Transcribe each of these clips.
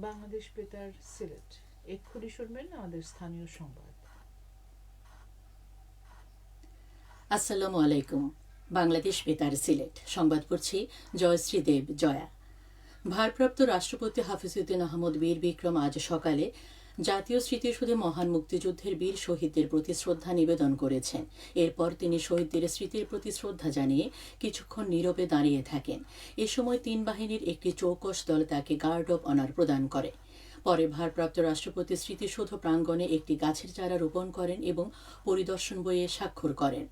বাংলাদেশ বেতার সিলেট। এক্ষুনি শুনবেন আমাদের স্থানীয় সংবাদ। আসসালামু আলাইকুম। বাংলাদেশ বেতার সিলেট সংবাদ পড়ছি জয়শ্রী দেব জয়া। ভারপ্রাপ্ত রাষ্ট্রপতি হাফিজউদ্দিন আহমদ বীর বিক্রম আজ সকালে জাতীয় স্মৃতিসৌধে মহান মুক্তিযুদ্ধের বীর শহীদদের প্রতি শ্রদ্ধা নিবেদন করেছেন। এরপর তিনি শহীদদের স্মৃতির প্রতি শ্রদ্ধা জানিয়ে কিছুক্ষণ নীরবে দাঁড়িয়ে থাকেন। এ সময় তিন বাহিনীর একটি চৌকস দল তাকে গার্ড অব অনার প্রদান করে। পরে ভারপ্রাপ্ত রাষ্ট্রপতি স্মৃতিসৌধ প্রাঙ্গণে একটি গাছের চারা রোপণ করেন এবং পরিদর্শন বইয়ে স্বাক্ষর করেন।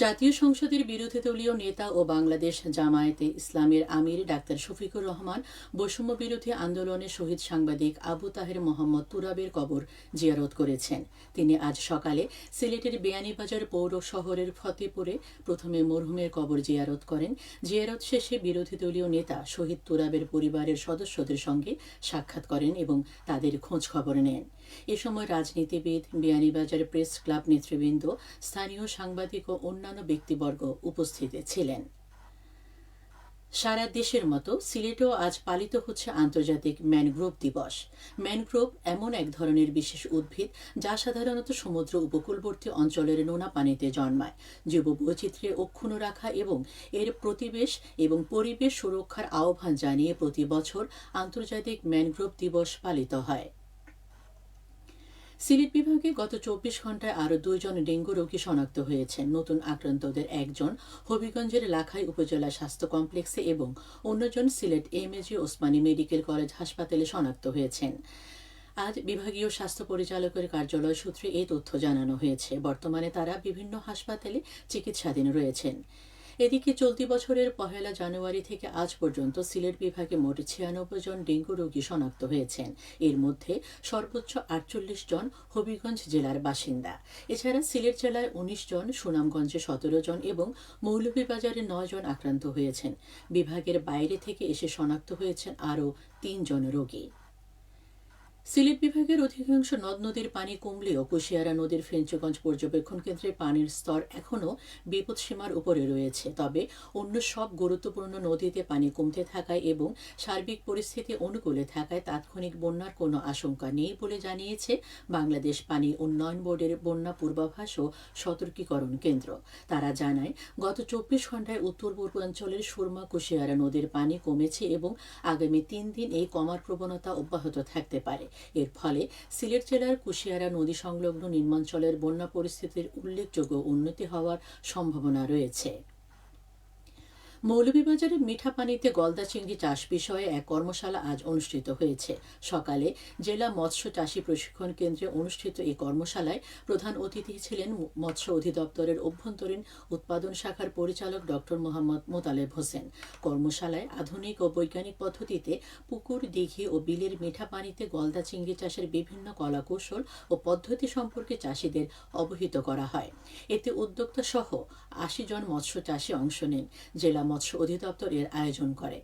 জাতীয় সংসদের বিরোধী দলীয় নেতা ও বাংলাদেশ জামায়াতে ইসলামের আমির ডাক্তার শফিকুর রহমান বৈষম্য বিরোধী আন্দোলনে শহীদ সাংবাদিক আবু তাহের মোহাম্মদ তুরাবের কবর জিয়ারত করেছেন। তিনি আজ সকালে সিলেটের বিয়ানীবাজার পৌর শহরের ফতেপুরে প্রথমে মরহুমের কবর জিয়ারত করেন। জিয়ারত শেষে বিরোধী দলীয় নেতা শহীদ তুরাবের পরিবারের সদস্যদের সঙ্গে সাক্ষাৎ করেন এবং তাদের খোঁজ খবর নেন। এ সময় রাজনীতিবিদ, বিয়ানীবাজার প্রেস ক্লাব নেতৃবৃন্দ, স্থানীয় সাংবাদিক ও অন্যান্য ব্যক্তিবর্গ উপস্থিত ছিলেন। সারা দেশের মতো সিলেটেও আজ পালিত হচ্ছে আন্তর্জাতিক ম্যানগ্রোভ দিবস। ম্যানগ্রোভ এমন এক ধরনের বিশেষ উদ্ভিদ যা সাধারণত সমুদ্র উপকূলবর্তী অঞ্চলের নোনা পানিতে জন্মায়। জীববৈচিত্র্যে অক্ষুণ্ণ রাখা এবং এর প্রতিবেশ এবং পরিবেশ সুরক্ষার আহ্বান জানিয়ে প্রতি বছর আন্তর্জাতিক ম্যানগ্রোভ দিবস পালিত হয়। সিলেট বিভাগে গত ২৪ ঘণ্টায় আরও ২ জন ডেঙ্গু রোগী শনাক্ত হয়েছেন। নতুন আক্রান্তদের একজন হবিগঞ্জের লাখাই উপজেলা স্বাস্থ্য কমপ্লেক্সে এবং অন্যজন Sylhet MAG Osmani medical college হাসপাতালে শনাক্ত হয়েছেন। আজ বিভাগীয় স্বাস্থ্য পরিচালকের কার্যালয় সূত্রে এই তথ্য জানানো হয়েছে। বর্তমানে তারা বিভিন্ন হাসপাতালে চিকিৎসাধীন রয়েছেন। এদিকে চলতি বছরের ১ জানুয়ারি থেকে আজ পর্যন্ত সিলেট বিভাগে মোট ৯৬ জন ডেঙ্গু রোগী শনাক্ত হয়েছেন। এর মধ্যে সর্বোচ্চ ৪৮ জন হবিগঞ্জ জেলার বাসিন্দা। এছাড়া সিলেট জেলায় ১৯ জন, সুনামগঞ্জে ১৭ জন এবং মৌলভীবাজারে ৯ জন আক্রান্ত হয়েছেন। বিভাগের বাইরে থেকে এসে শনাক্ত হয়েছেন আরও ৩ জন রোগী। সিলেট বিভাগের অধিকাংশ নদ নদীর পানি কমলেও কুশিয়ারা নদীর ফেঞ্চগঞ্জ পর্যবেক্ষণ কেন্দ্রে পানির স্তর এখনও বিপদসীমার উপরে রয়েছে। তবে অন্য সব গুরুত্বপূর্ণ নদীতে পানি কমতে থাকায় এবং সার্বিক পরিস্থিতি অনুকূলে থাকায় তাৎক্ষণিক বন্যার কোনো আশঙ্কা নেই বলে জানিয়েছে বাংলাদেশ পানি উন্নয়ন বোর্ডের বন্যা পূর্বাভাস ও সতর্কীকরণ কেন্দ্র। তারা জানায়, গত ২৪ ঘণ্টায় উত্তর পূর্বাঞ্চলের সুরমা কুশিয়ারা নদীর পানি কমেছে এবং আগামী ৩ দিন এই কমার প্রবণতা অব্যাহত থাকতে পারে। এর ফলে সিলেট জেলার কুশিয়ারা নদী সংলগ্ন নিম্নাঞ্চলের বন্যা পরিস্থিতির উল্লেখযোগ্য উন্নতি হওয়ার সম্ভাবনা রয়েছে। মৌলভীবাজারের মিঠা পানিতে গলদা চিংড়ি চাষ বিষয়ে এক কর্মশালা আজ অনুষ্ঠিত হয়েছে। সকালে জেলা মৎস্য চাষী প্রশিক্ষণ কেন্দ্রে অনুষ্ঠিত এই কর্মশালায় প্রধান অতিথি ছিলেন মৎস্য অধিদপ্তরের অভ্যন্তরীণ উৎপাদন শাখার পরিচালক ডক্টর মোহাম্মদ মোতালেব হোসেন। কর্মশালায় আধুনিক ও বৈজ্ঞানিক পদ্ধতিতে পুকুর, দিঘি ও বিলের মিঠা পানিতে গলদা চিংড়ি চাষের বিভিন্ন কলাকৌশল ও পদ্ধতি সম্পর্কে চাষিদের অবহিত করা হয়। এতে উদ্যোক্তা সহ ৮০ জন মৎস্য চাষী অংশ নেন। জেলা মৎস্য অধিদপ্তর এর আয়োজন করে।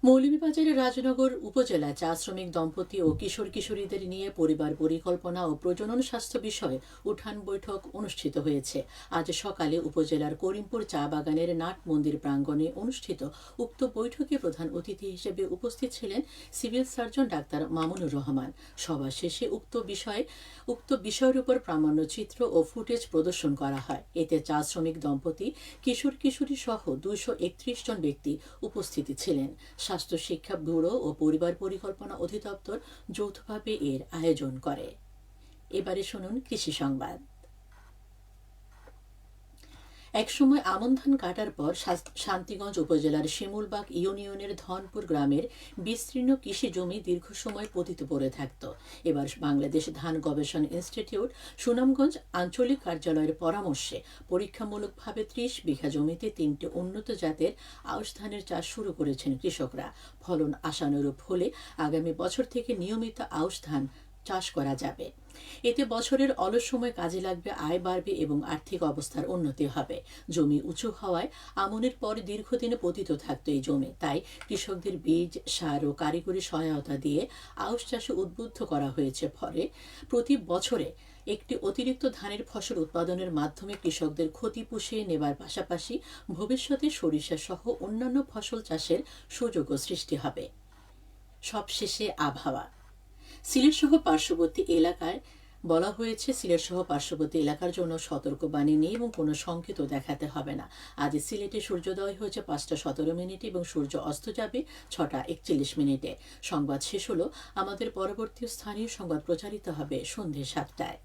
মৌলভীবাজারের রাজনগর উপজেলায় চা শ্রমিক দম্পতি ও কিশোর কিশোরীদের নিয়ে পরিবার পরিকল্পনা ও প্রজনন স্বাস্থ্য বিষয়ে উঠান বৈঠক অনুষ্ঠিত হয়েছে। আজ সকালে উপজেলার করিমপুর চা বাগানের নাট মন্দির প্রাঙ্গণে অনুষ্ঠিত উক্ত বৈঠকে প্রধান অতিথি হিসেবে উপস্থিত ছিলেন civil surgeon doctor Mamunur Rahman. সভা শেষে উক্ত বিষয়ের উপর প্রামাণ্যচিত্র ও ফুটেজ প্রদর্শন করা হয়। এতে চা শ্রমিক দম্পতি, কিশোর কিশোরী সহ ২৩১ জন ব্যক্তি উপস্থিত ছিলেন। স্বাস্থ্য শিক্ষা ব্যুরো ও পরিবার পরিকল্পনা অধিদপ্তর যৌথভাবে এর আয়োজন করে। এবারে শুনুন কৃষি সংবাদ। একসময় আমন ধান কাটার পর শান্তিগঞ্জ উপজেলার শিমুলবাগ ইউনিয়নের ধনপুর গ্রামের বিস্তীর্ণ কৃষি জমি দীর্ঘ সময় পতিত পড়ে থাকত। এবার বাংলাদেশ ধান গবেষণা ইনস্টিটিউট সুনামগঞ্জ আঞ্চলিক কার্যালয়ের পরামর্শে পরীক্ষামূলকভাবে ৩০ বিঘা জমিতে ৩টি উন্নত জাতের আউশ ধানের চাষ শুরু করেছেন কৃষকরা। ফলন আশানুরূপ হলে আগামী বছর থেকে নিয়মিত আউশ ধান চাষ করা যাবে। এতে বছরের অলস সময় কাজে লাগবে, আয় বাড়বে এবং আর্থিক অবস্থার উন্নতি হবে। জমি উঁচু হওয়ায় আমনের পর দীর্ঘদিনে পতিত থাকতো এই জমি, তাই কৃষকদের বীজ, সার ও কারিগরি সহায়তা দিয়ে আউশ চাষে উদ্বুদ্ধ করা হয়েছে। ফলে প্রতি বছরে একটি অতিরিক্ত ধানের ফসল উৎপাদনের মাধ্যমে কৃষকদের ক্ষতি পুষিয়ে নেবার পাশাপাশি ভবিষ্যতে সরিষা সহ অন্যান্য ফসল চাষের সুযোগও সৃষ্টি হবে। সবশেষে আবহাওয়া। সিলেট সহ পার্শ্ববর্তী এলাকায় বলা হয়েছে, সিলেট সহ পার্শ্ববর্তী এলাকার জন্য সতর্কবাণী নেই এবং কোনো সংকেতও দেখাতে হবে না। আজ সিলেটে সূর্যোদয় হয়েছে 5:17 এবং সূর্য অস্ত যাবে 6:41। সংবাদ শেষ হলো। আমাদের পরবর্তী স্থানীয় সংবাদ প্রচারিত হবে সন্ধ্যে 7টায়।